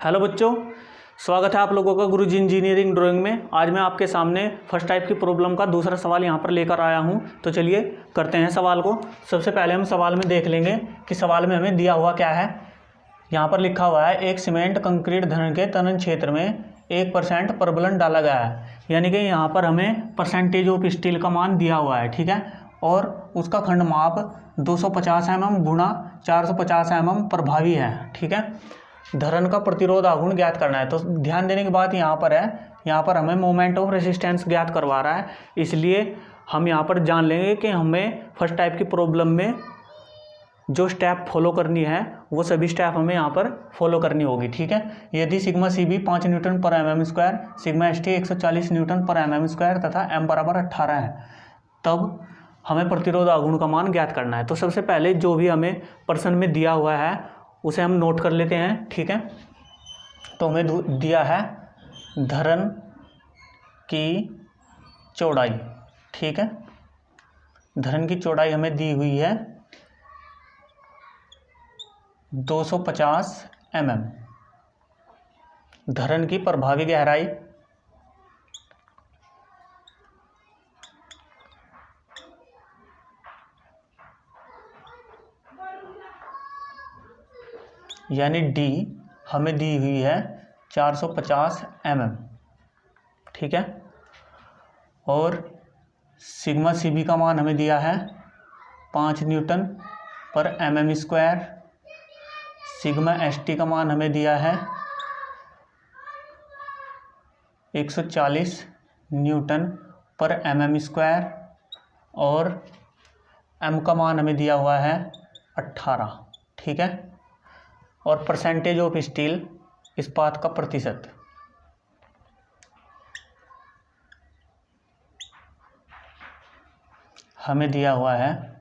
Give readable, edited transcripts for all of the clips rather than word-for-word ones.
Hello बच्चों, स्वागत है आप लोगों का गुरुजी इंजीनियरिंग ड्राइंग में। आज मैं आपके सामने फर्स्ट टाइप की प्रॉब्लम का दूसरा सवाल यहाँ पर लेकर आया हूँ। तो चलिए करते हैं सवाल को। सबसे पहले हम सवाल में देख लेंगे कि सवाल में हमें दिया हुआ क्या है। यहाँ पर लिखा हुआ है एक सीमेंट कंक्रीट घन के तनन क्षेत्र में 1% प्रबलन डाला गया है। यानी कि यहाँ पर हमें परसेंटेज ऑफ स्टील का मान दिया हुआ है, ठीक है। और उसका खंड माप 250 mm गुणा 450 mm प्रभावी है, ठीक है। धरन का प्रतिरोध आघूर्ण ज्ञात करना है। तो ध्यान देने की बात यहाँ पर है, यहाँ पर हमें मोमेंट ऑफ रेसिस्टेंस ज्ञात करवा रहा है। इसलिए हम यहाँ पर जान लेंगे कि हमें फर्स्ट टाइप की प्रॉब्लम में जो स्टेप फॉलो करनी है वो सभी स्टेप हमें यहाँ पर फॉलो करनी होगी, ठीक है। यदि सिग्मा सी बी 5 न्यूटन पर mm², sigma S T 140 Newton पर mm² तथा m बराबर 18 है, तब हमें प्रतिरोध आघूर्ण का मान ज्ञात करना है। तो सबसे पहले जो भी हमें प्रश्न में दिया हुआ है उसे हम नोट कर लेते हैं, ठीक है। तो हमें दिया है धरन की चौड़ाई, ठीक है। धरन की चौड़ाई हमें दी हुई है 250 mm। धरन की प्रभावी गहराई यानी डी हमें दी हुई है 450 mm, ठीक है। और सिग्मा सी बी का मान हमें दिया है 5 न्यूटन पर mm²। सिग्मा एस टी का मान हमें दिया है 140 न्यूटन पर mm²। और m का मान हमें दिया हुआ है 18, ठीक है। और परसेंटेज ऑफ स्टील इस्पात का प्रतिशत हमें दिया हुआ है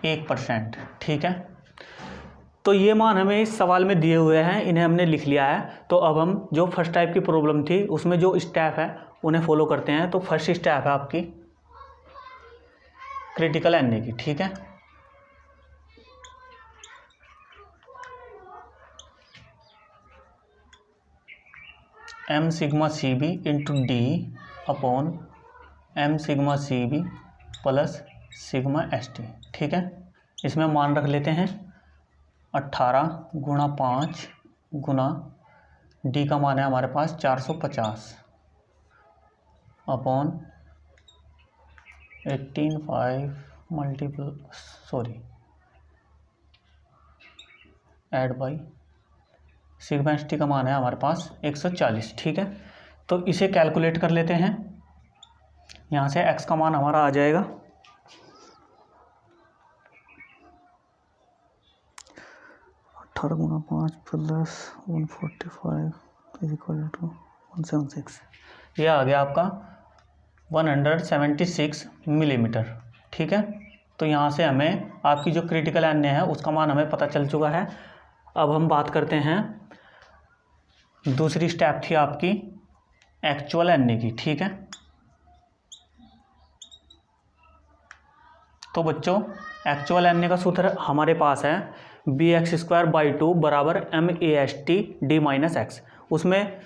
1%, ठीक है। तो ये मान हमें इस सवाल में दिए हुए हैं, इन्हें हमने लिख लिया है। तो अब हम जो फर्स्ट टाइप की प्रॉब्लम थी उसमें जो स्टेप है उन्हें फॉलो करते हैं। तो फर्स्ट स्टेप है आपकी क्रिटिकल एनए की, ठीक है। m सिग्मा सी b into d upon m sigma सी b plus sigma S t, ठीक है। इसमें मान रख लेते हैं 18 गुणा 5 गुणा डी का मान है हमारे पास 450 upon 18/5 add by sigma S T का मान है हमारे पास 140, ठीक है। तो इसे कैलकुलेट कर लेते हैं। यहाँ से x का मान हमारा आ जाएगा 18 गुणा 5 प्लस 145 इज इक्वल टू 176। यह आ गया आपका 176 मिलीमीटर, ठीक है। तो यहाँ से हमें आपकी जो क्रिटिकल एन है उसका मान हमें पता चल चुका है। अब हम बात करते हैं, दूसरी स्टेप थी आपकी एक्चुअल एन की, ठीक है। तो बच्चों एक्चुअल एन का सूत्र हमारे पास है bx²/2 बराबर MAST/d-x। उसमें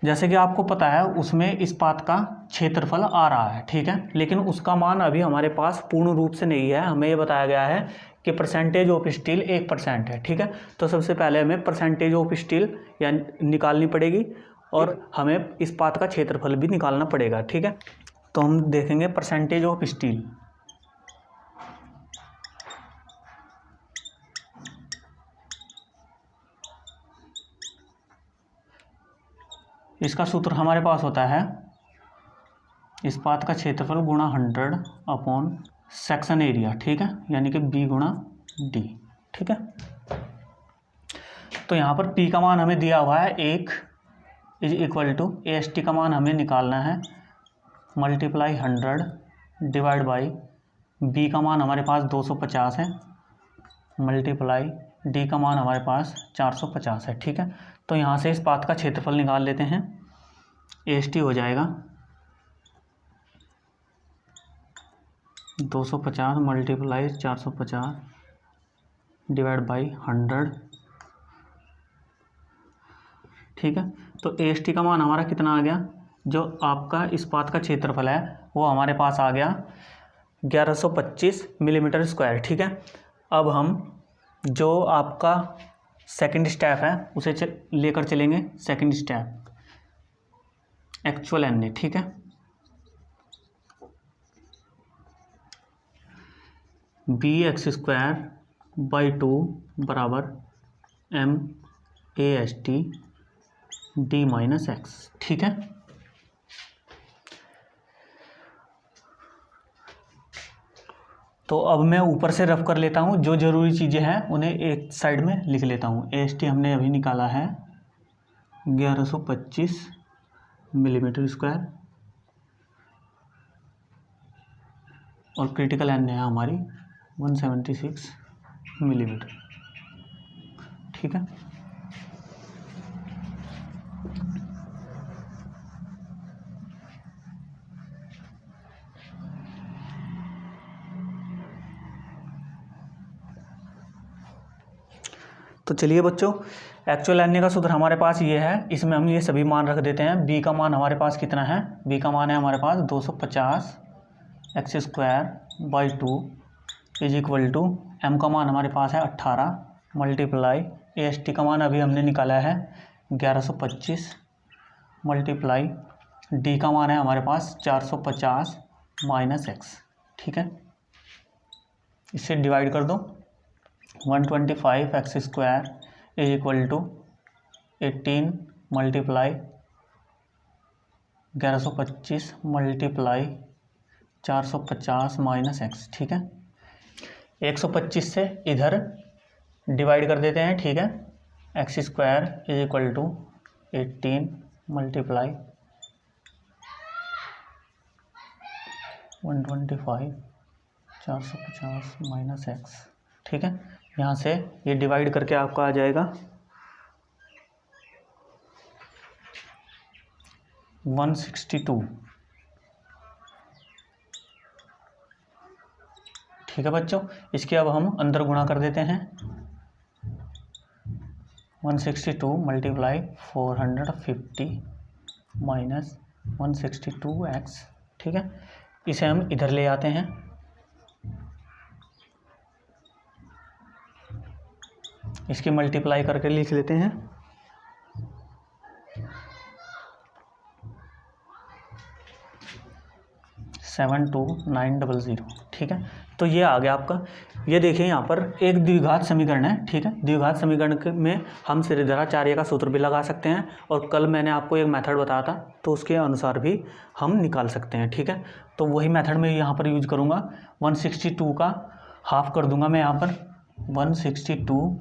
जैसे कि आपको पता है उसमें इस्पात का क्षेत्रफल आ रहा है, ठीक है। लेकिन उसका मान अभी हमारे पास पूर्ण रूप से नहीं है। हमें ये बताया गया है कि परसेंटेज ऑफ स्टील 1% है, ठीक है। तो सबसे पहले हमें परसेंटेज ऑफ स्टील या निकालनी पड़ेगी और हमें इस्पात का क्षेत्रफल भी निकालना पड़ेगा, ठीक है। तो हम देखेंगे परसेंटेज ऑफ स्टील। इसका सूत्र हमारे पास होता है इस्पात का क्षेत्रफल गुणा 100 अपॉन सेक्शन एरिया, ठीक है। यानी कि B गुणा D, ठीक है। तो यहाँ पर P का मान हमें दिया हुआ है 1 इज इक्वल टू AST का मान हमें निकालना है मल्टीप्लाई 100 डिवाइड बाई B का मान हमारे पास 250 है मल्टीप्लाई D का मान हमारे पास 450 है, ठीक है। तो यहाँ से इस पाथ का क्षेत्रफल निकाल लेते हैं। AST हो जाएगा 250 मल्टीप्लाई 450 डिवाइड बाई 100 ठीक है। तो AST का मान हमारा कितना आ गया, जो आपका इस पाथ का क्षेत्रफल है वो हमारे पास आ गया 1125 मिलीमीटर स्क्वायर। ठीक है। अब हम जो आपका सेकंड स्टेप है उसे लेकर चलेंगे। Second step actual NA। ठीक है। bx²/2 बराबर MAST d - x। ठीक है। तो अब मैं ऊपर से रफ कर लेता हूँ, जो ज़रूरी चीज़ें हैं उन्हें एक साइड में लिख लेता हूँ। AST हमने अभी निकाला है 1125 मिलीमीटर स्क्वायर और क्रिटिकल NA है हमारी 176 मिलीमीटर। ठीक है। तो चलिए बच्चों, एक्चुअल NA का सूत्र हमारे पास ये है, इसमें हम ये सभी मान रख देते हैं। B का मान हमारे पास कितना है, B का मान है हमारे पास 250 x²/2 is equal to M का मान हमारे पास है 18 मल्टीप्लाई AST का मान अभी हमने निकाला है 1125 मल्टीप्लाई D का मान है हमारे पास 450 - x। ठीक है। इससे डिवाइड कर दो। 125 x² is equal to 18 multiply 1125 multiply 450 - x। ठीक है। 125 से इधर डिवाइड कर देते हैं। ठीक है। x² is equal to 18 multiply 125 450 - x। ठीक है। यहाँ से ये डिवाइड करके आपका आ जाएगा 162। ठीक है बच्चों, इसके अब हम अंदर गुणा कर देते हैं। 162 मल्टीप्लाई 450 माइनस 162x। ठीक है। इसे हम इधर ले आते हैं। इसकी मल्टीप्लाई करके लिख लेते हैं। सेवन 900। ठीक है। तो ये आ गया आपका। ये देखिए यहाँ पर एक द्विघात समीकरण है। ठीक है। द्विघात समीकरण में हम श्रीधराचार्य का सूत्र भी लगा सकते हैं और कल मैंने आपको एक मेथड बताया था तो उसके अनुसार भी हम निकाल सकते हैं। ठीक है। तो वही मेथड मैं यहाँ पर यूज करूँगा। 162 का हाफ कर दूंगा मैं यहाँ पर 162/2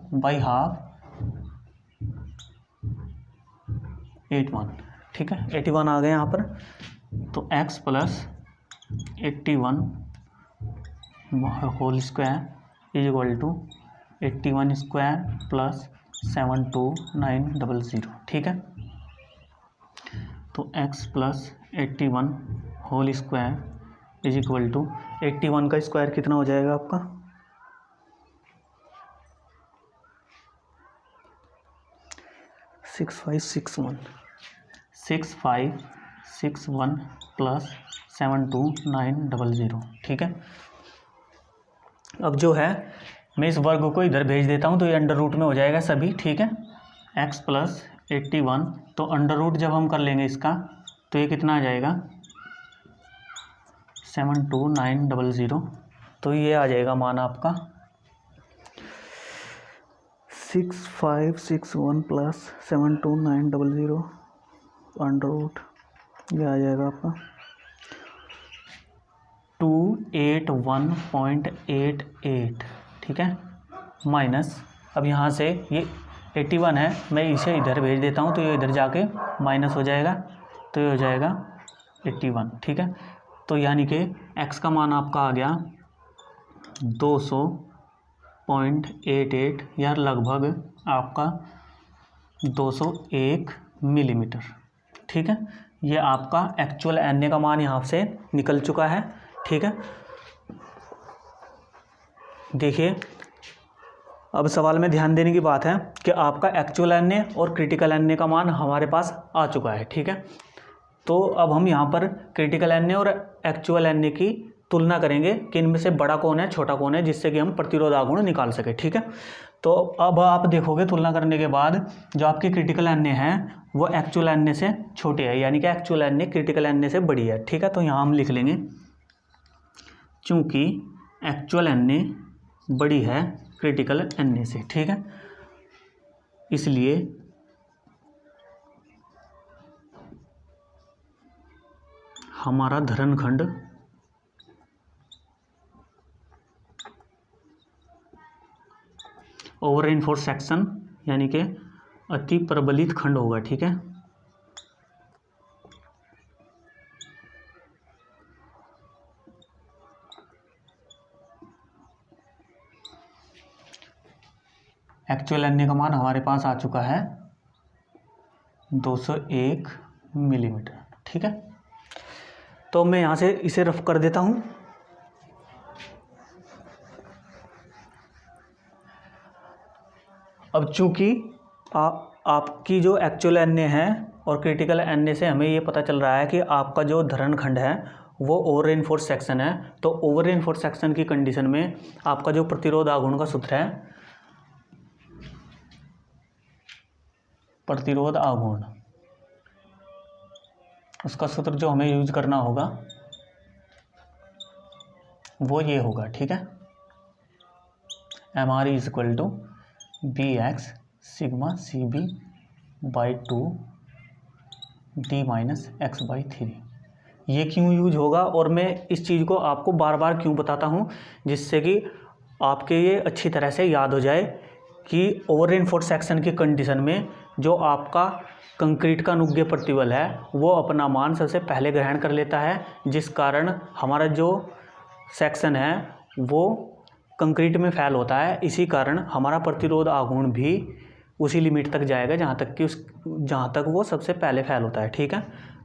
81। ठीक है। 81 आ गए यहाँ पर। तो x + 81 whole square is equal to 81² + 72900। ठीक है। तो x + 81 whole square is equal to 81 का स्क्वायर कितना हो जाएगा आपका 6561 + 72900। ठीक है। अब जो है मैं इस वर्ग को इधर भेज देता हूँ तो ये अंडर रूट में हो जाएगा सभी। ठीक है। x + 81 तो अंडर रूट जब हम कर लेंगे इसका तो ये कितना आ जाएगा 72900। तो ये आ जाएगा मान आपका 6561 + 72900 अंडर रूट, ये आ जाएगा आपका 281.88। ठीक है। माइनस अब यहाँ से ये 81 है, मैं इसे इधर भेज देता हूँ तो ये इधर जाके माइनस हो जाएगा तो ये हो जाएगा 81। ठीक है। तो यानी कि x का मान आपका आ गया 200.88 या लगभग आपका 201 मिलीमीटर। ठीक है। ये आपका एक्चुअल NA का मान यहाँ से निकल चुका है। ठीक है। देखिए अब सवाल में ध्यान देने की बात है कि आपका एक्चुअल एन और क्रिटिकल एन का मान हमारे पास आ चुका है, ठीक है। तो अब हम यहाँ पर क्रिटिकल एन और एक्चुअल एन की तुलना करेंगे कि इनमें से बड़ा कौन है छोटा कौन है, जिससे कि हम प्रतिरोध आघूर्ण निकाल सके, ठीक है। तो अब आप देखोगे तुलना करने के बाद जो आपकी क्रिटिकल एन है वो एक्चुअल एन से छोटी है, यानी कि एक्चुअल एन क्रिटिकल एन से बड़ी है, ठीक है। तो यहाँ हम लिख लेंगे चूँकि एक्चुअल एन बड़ी है क्रिटिकल एन से, ठीक है, इसलिए हमारा धरणखंड ओवर रेनफोर्स सेक्शन यानी कि अति प्रबलित खंड होगा, ठीक है। एक्चुअल एन का मान हमारे पास आ चुका है 201 मिलीमीटर, ठीक है। तो मैं यहाँ से इसे रफ कर देता हूँ। अब चूँकि आपकी जो एक्चुअल एन है और क्रिटिकल एन से हमें ये पता चल रहा है कि आपका जो धरणखंड है वो ओवर रेनफोर्स सेक्शन है, तो ओवर रेनफोर्स सेक्शन की कंडीशन में आपका जो प्रतिरोध आघूर्ण का सूत्र है, प्रतिरोध आघूर्ण, उसका सूत्र जो हमें यूज करना होगा वो ये होगा, ठीक है। MR is equal to BX sigma CB by 2 D minus x by 3। ये क्यों यूज होगा और मैं इस चीज़ को आपको बार बार क्यों बताता हूँ, जिससे कि आपके ये अच्छी तरह से याद हो जाए कि ओवर रेनफोर्स सेक्शन की कंडीशन में जो आपका कंक्रीट का अनुज्ञेय प्रतिबल है वो अपना मान सबसे पहले ग्रहण कर लेता है, जिस कारण हमारा जो सेक्शन है वो कंक्रीट में फैल होता है। इसी कारण हमारा प्रतिरोध आघूर्ण भी उसी लिमिट तक जाएगा जहाँ तक वो सबसे पहले फैल होता है, ठीक है।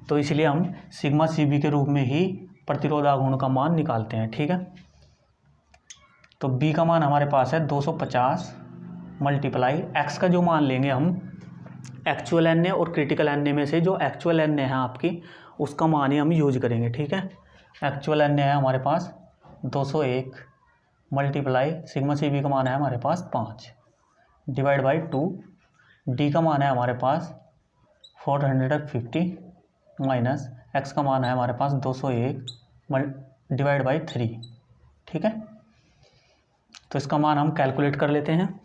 तो इसलिए हम सिग्मा CB के रूप में ही प्रतिरोध आघूर्ण का मान निकालते हैं, ठीक है। तो B का मान हमारे पास है 250 मल्टीप्लाई एक्स का जो मान लेंगे हम एक्चुअल एन और क्रिटिकल एन में से जो एक्चुअल एन है आपकी उसका मान ही हम यूज करेंगे, ठीक है। एक्चुअल एन है हमारे पास 201 मल्टीप्लाई सिग्मा CB का मान है हमारे पास 5 डिवाइड बाई 2, डी का मान है हमारे पास 450 माइनस एक्स का मान है हमारे पास 201 डिवाइड बाई 3, ठीक है। तो इसका मान हम कैलकुलेट कर लेते हैं।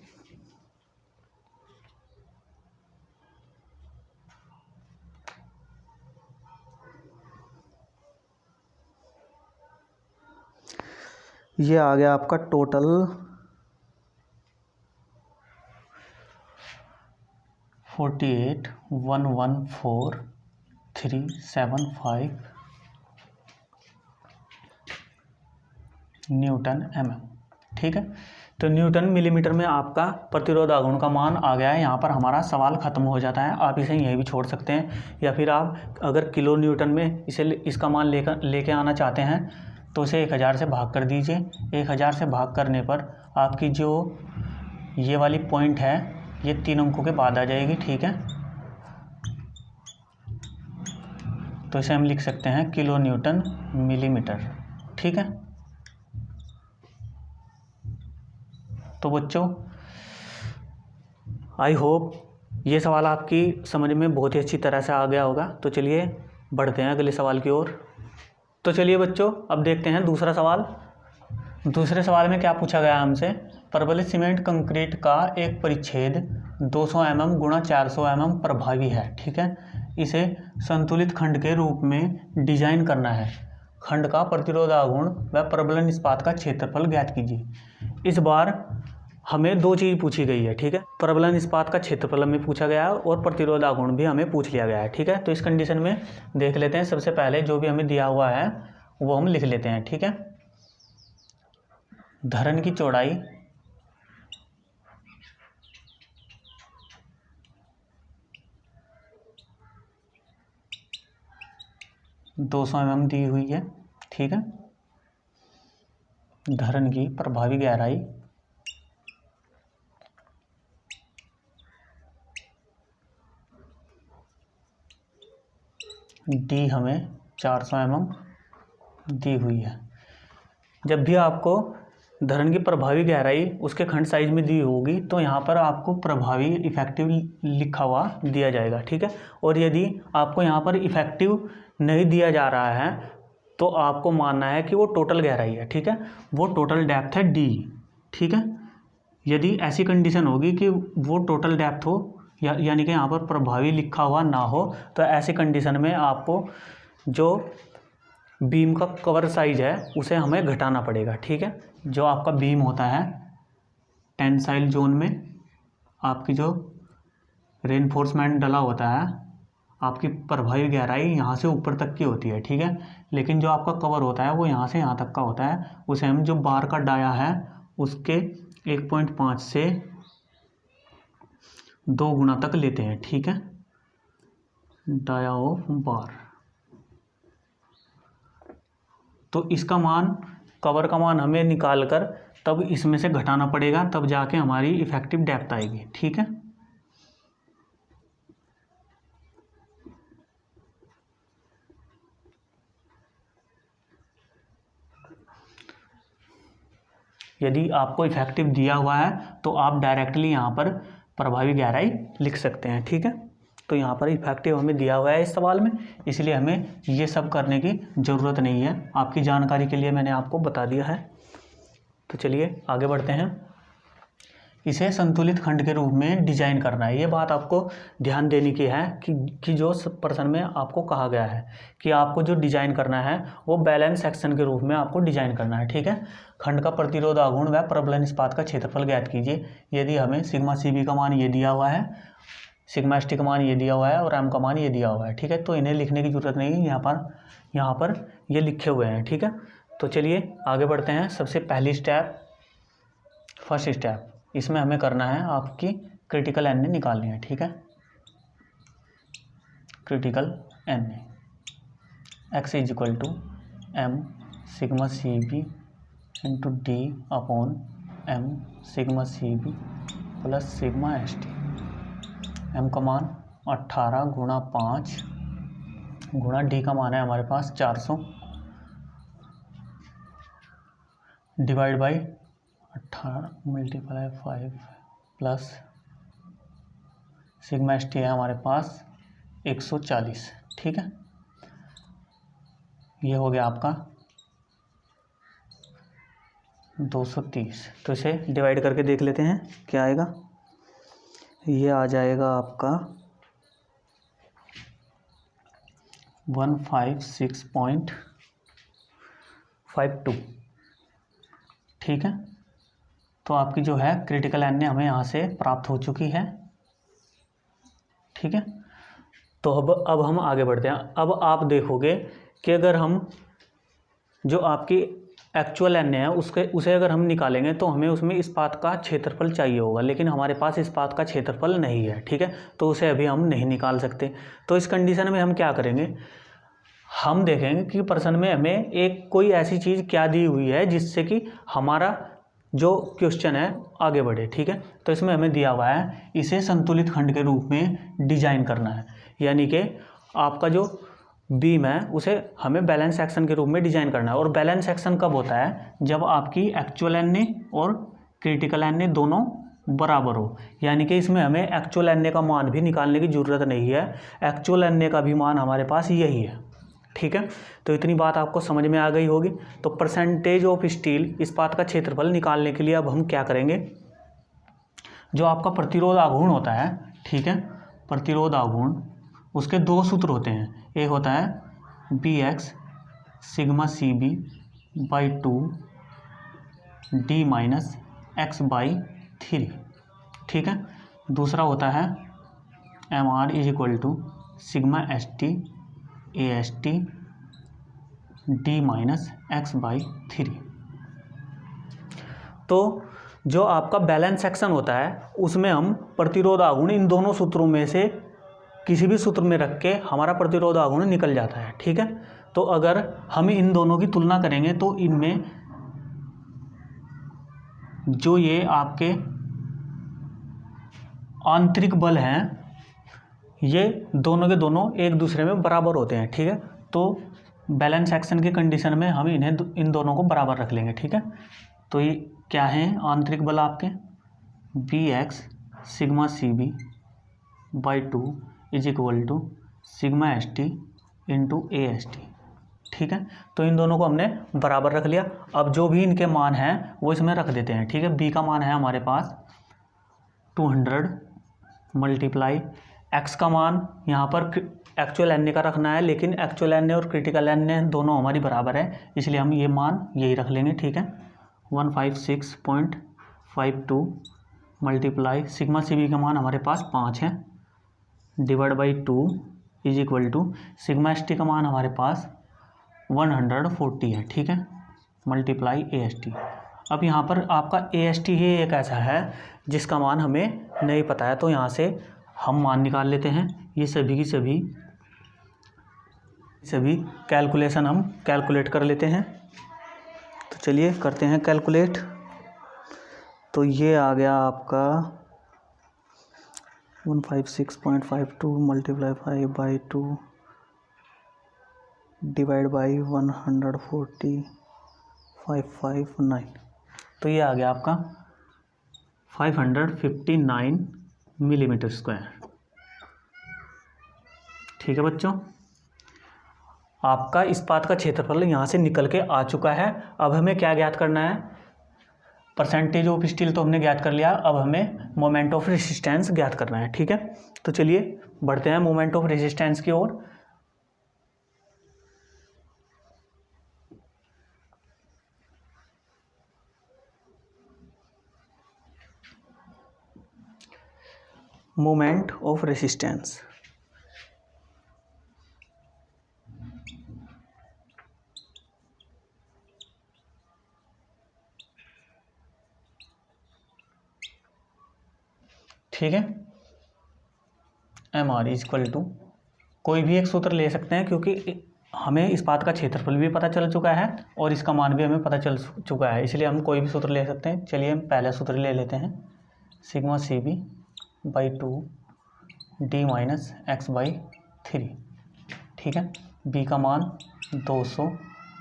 ये आ गया आपका टोटल 48,114,375 न्यूटन mm, ठीक है। तो न्यूटन मिलीमीटर में आपका प्रतिरोध आघूर्ण का मान आ गया है। यहाँ पर हमारा सवाल ख़त्म हो जाता है। आप इसे यहीं भी छोड़ सकते हैं, या फिर आप अगर किलो न्यूटन में इसका मान लेके आना चाहते हैं तो इसे 1000 से भाग कर दीजिए। 1000 से भाग करने पर आपकी जो ये वाली पॉइंट है ये 3 अंकों के बाद आ जाएगी, ठीक है। तो इसे हम लिख सकते हैं किलो न्यूटन मिलीमीटर, ठीक है। तो बच्चों आई होप ये सवाल आपकी समझ में बहुत ही अच्छी तरह से आ गया होगा। तो चलिए बढ़ते हैं अगले सवाल की ओर। तो चलिए बच्चों अब देखते हैं दूसरा सवाल। दूसरे सवाल में क्या पूछा गया हमसे, प्रबलित सीमेंट कंक्रीट का एक परिच्छेद 200 mm गुणा 400 mm प्रभावी है, ठीक है। इसे संतुलित खंड के रूप में डिजाइन करना है। खंड का प्रतिरोध आघूर्ण व प्रबलन इस्पात का क्षेत्रफल ज्ञात कीजिए। इस बार हमें दो चीज़ पूछी गई है, ठीक है। प्रबलन इस्पात का क्षेत्रफल हमें पूछा गया है और प्रतिरोध आघूर्ण भी हमें पूछ लिया गया है, ठीक है। तो इस कंडीशन में देख लेते हैं। सबसे पहले जो भी हमें दिया हुआ है वो हम लिख लेते हैं, ठीक है। धरन की चौड़ाई 200 mm दी हुई है, ठीक है। धरन की प्रभावी गहराई डी हमें 400 mm दी हुई है। जब भी आपको धरण की प्रभावी गहराई उसके खंड साइज में दी होगी तो यहाँ पर आपको प्रभावी इफेक्टिव लिखा हुआ दिया जाएगा, ठीक है। और यदि आपको यहाँ पर इफेक्टिव नहीं दिया जा रहा है तो आपको मानना है कि वो टोटल गहराई है, ठीक है, वो टोटल डेप्थ है डी, ठीक है। यदि ऐसी कंडीशन होगी कि वो टोटल डेप्थ हो यानी कि यहाँ पर प्रभावी लिखा हुआ ना हो तो ऐसी कंडीशन में आपको जो बीम का कवर साइज है उसे हमें घटाना पड़ेगा, ठीक है। जो आपका बीम होता है टेंसाइल जोन में आपकी जो रेनफोर्समेंट डला होता है आपकी प्रभावी गहराई यहाँ से ऊपर तक की होती है, ठीक है। लेकिन जो आपका कवर होता है वो यहाँ से यहाँ तक का होता है, उसे हम जो बार का डाया है उसके 1.5 से 2 गुना तक लेते हैं, ठीक है, डाया ऑफ बार। तो इसका मान कवर का मान हमें निकाल कर तब इसमें से घटाना पड़ेगा, तब जाके हमारी इफेक्टिव डेप्थ आएगी, ठीक है। यदि आपको इफेक्टिव दिया हुआ है तो आप डायरेक्टली यहाँ पर प्रभावी गहराई लिख सकते हैं, ठीक है। तो यहाँ पर इफेक्टिव हमें दिया हुआ है इस सवाल में, इसलिए हमें ये सब करने की ज़रूरत नहीं है। आपकी जानकारी के लिए मैंने आपको बता दिया है। तो चलिए आगे बढ़ते हैं। इसे संतुलित खंड के रूप में डिजाइन करना है। ये बात आपको ध्यान देने की है कि जो प्रश्न में आपको कहा गया है कि आपको जो डिजाइन करना है वो बैलेंस सेक्शन के रूप में आपको डिजाइन करना है, ठीक है। खंड का प्रतिरोध आघूर्ण व प्रबलन इस्पात का क्षेत्रफल ज्ञात कीजिए। यदि हमें सिग्मा सीबी का मान ये दिया हुआ है, सिग्मा एसटी का मान ये दिया हुआ है और एम का मान ये दिया हुआ है, ठीक है, तो इन्हें लिखने की जरूरत नहीं है, यहाँ पर ये लिखे हुए हैं, ठीक है। तो चलिए आगे बढ़ते हैं। सबसे पहली स्टेप, फर्स्ट स्टेप, इसमें हमें करना है आपकी क्रिटिकल एन ए निकालनी है, ठीक है। Critical n a x is equal to m sigma C b into d upon m sigma C b plus sigma S t. M का मान 18 गुणा 5 गुणा डी का मान है हमारे पास 400 divide by 18 multiply 5 plus sigma S T है हमारे पास 140, ठीक है। ये हो गया आपका 230। तो इसे डिवाइड करके देख लेते हैं क्या आएगा। ये आ जाएगा आपका 156.52, ठीक है। तो आपकी जो है क्रिटिकल एन ए हमें यहाँ से प्राप्त हो चुकी है, ठीक है। तो अब हम आगे बढ़ते हैं। अब आप देखोगे कि अगर हम जो आपकी एक्चुअल एन ए है उसे अगर हम निकालेंगे तो हमें उसमें इस्पात का क्षेत्रफल चाहिए होगा, लेकिन हमारे पास इस्पात का क्षेत्रफल नहीं है, ठीक है। तो उसे अभी हम नहीं निकाल सकते। तो इस कंडीशन में हम क्या करेंगे, हम देखेंगे कि प्रश्न में हमें एक कोई ऐसी चीज़ क्या दी हुई है जिससे कि हमारा जो क्वेश्चन है आगे बढ़े, ठीक है। तो इसमें हमें दिया हुआ है इसे संतुलित खंड के रूप में डिजाइन करना है, यानी कि आपका जो बीम है उसे हमें बैलेंस सेक्शन के रूप में डिजाइन करना है। और बैलेंस सेक्शन कब होता है, जब आपकी एक्चुअल एन ए और क्रिटिकल एन ए दोनों बराबर हो, यानी कि इसमें हमें एक्चुअल एन ए का मान भी निकालने की ज़रूरत नहीं है, एक्चुअल एन ए का भी मान हमारे पास यही है, ठीक है। तो इतनी बात आपको समझ में आ गई होगी। तो परसेंटेज ऑफ स्टील इस्पात का क्षेत्रफल निकालने के लिए अब हम क्या करेंगे, जो आपका प्रतिरोध आघूर्ण होता है, ठीक है, प्रतिरोध आघूर्ण, उसके दो सूत्र होते हैं। एक होता है B x sigma C B by 2 D minus x by 3, ठीक है। दूसरा होता है M R is equal to sigma S T A S T D minus x by 3। तो जो आपका बैलेंस सेक्शन होता है उसमें हम प्रतिरोध आघूर्ण इन दोनों सूत्रों में से किसी भी सूत्र में रख के हमारा प्रतिरोध आघूर्ण निकल जाता है, ठीक है। तो अगर हम इन दोनों की तुलना करेंगे तो इनमें जो ये आपके आंतरिक बल हैं ये दोनों के दोनों एक दूसरे में बराबर होते हैं, ठीक है। तो बैलेंस एक्शन की कंडीशन में हम इन दोनों को बराबर रख लेंगे, ठीक है। तो ये क्या है, आंतरिक बल आपके Bx sigma CB by 2 is equal to sigma ST into AST, ठीक है। तो इन दोनों को हमने बराबर रख लिया। अब जो भी इनके मान हैं वो इसमें रख देते हैं, ठीक है। B का मान है हमारे पास 200 मल्टीप्लाई x का मान यहाँ पर एक्चुअल Na का रखना है, लेकिन एक्चुअल Na और क्रिटिकल Na दोनों हमारी बराबर है, इसलिए हम ये मान यही रख लेंगे, ठीक है। 156.52 मल्टीप्लाई सिग्मा CB का मान हमारे पास 5 है divide by 2 is equal to sigma ST का मान हमारे पास 140 है, ठीक है, मल्टीप्लाई AST। अब यहाँ पर आपका AST ही एक ऐसा है जिसका मान हमें नहीं पता है, तो यहाँ से हम मान निकाल लेते हैं। ये सभी की सभी कैलकुलेशन हम कैलकुलेट कर लेते हैं। तो चलिए करते हैं कैलकुलेट। तो ये आ गया आपका 156.52 मल्टीप्लाई 5 बाई 2 डिवाइड बाई 140.559। तो ये आ गया आपका 559 मिलीमीटर स्क्वायर, ठीक है बच्चों। आपका इस्पात का क्षेत्रफल यहाँ से निकल के आ चुका है। अब हमें क्या ज्ञात करना है, परसेंटेज ऑफ स्टील तो हमने ज्ञात कर लिया, अब हमें मोमेंट ऑफ रेजिस्टेंस ज्ञात करना है, ठीक है। तो चलिए बढ़ते हैं मोमेंट ऑफ रेजिस्टेंस की ओर। मोमेंट ऑफ रेजिस्टेंस, ठीक है। MR इज इक्वल टू कोई भी एक सूत्र ले सकते हैं, क्योंकि हमें इस्पात का क्षेत्रफल भी पता चल चुका है और इसका मान भी हमें पता चल चुका है, इसलिए हम कोई भी सूत्र ले सकते हैं। चलिए हम पहला सूत्र ले लेते हैं, sigma CB by 2 D minus x by 3, ठीक है। B का मान 200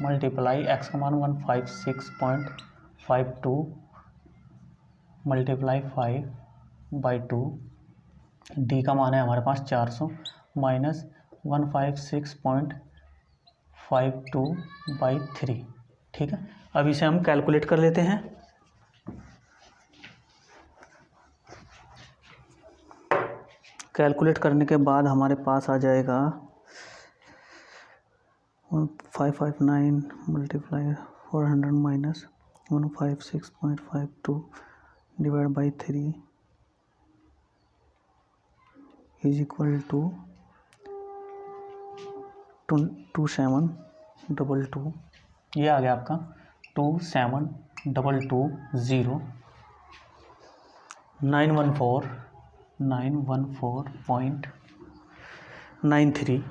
मल्टीप्लाई x का मान 156.52 मल्टीप्लाई 5 बाई 2, D का मान है हमारे पास 400 माइनस 156.52 बाई 3, ठीक है। अब इसे हम कैलकुलेट कर लेते हैं। कैलकुलेट करने के बाद हमारे पास आ जाएगा 559 multiply 400 minus 156.52 divide by 3 is equal to 2722। ये आ गया आपका 27220 914.93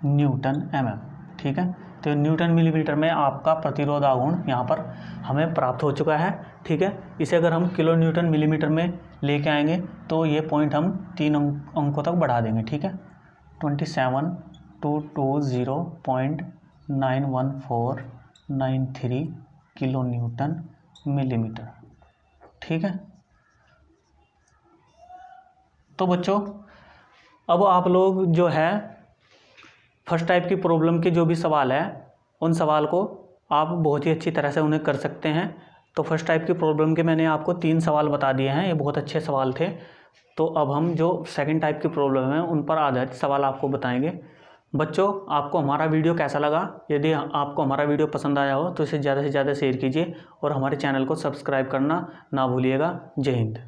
न्यूटन mm, ठीक है। तो न्यूटन मिलीमीटर में आपका प्रतिरोध आघूर्ण यहाँ पर हमें प्राप्त हो चुका है, ठीक है। इसे अगर हम किलो न्यूटन मिलीमीटर में लेके आएंगे तो ये पॉइंट हम 3 अंकों तक बढ़ा देंगे, ठीक है। 27220.91493 किलो न्यूटन मिलीमीटर, ठीक है। तो बच्चों अब आप लोग जो है फर्स्ट टाइप की प्रॉब्लम के जो भी सवाल है उन सवाल को आप बहुत ही अच्छी तरह से उन्हें कर सकते हैं। तो फर्स्ट टाइप की प्रॉब्लम के मैंने आपको 3 सवाल बता दिए हैं, ये बहुत अच्छे सवाल थे। तो अब हम जो सेकंड टाइप की प्रॉब्लम है उन पर आधारित सवाल आपको बताएंगे। बच्चों आपको हमारा वीडियो कैसा लगा? यदि आपको हमारा वीडियो पसंद आया हो तो इसे ज़्यादा से ज़्यादा शेयर कीजिए और हमारे चैनल को सब्सक्राइब करना ना भूलिएगा। जय हिंद।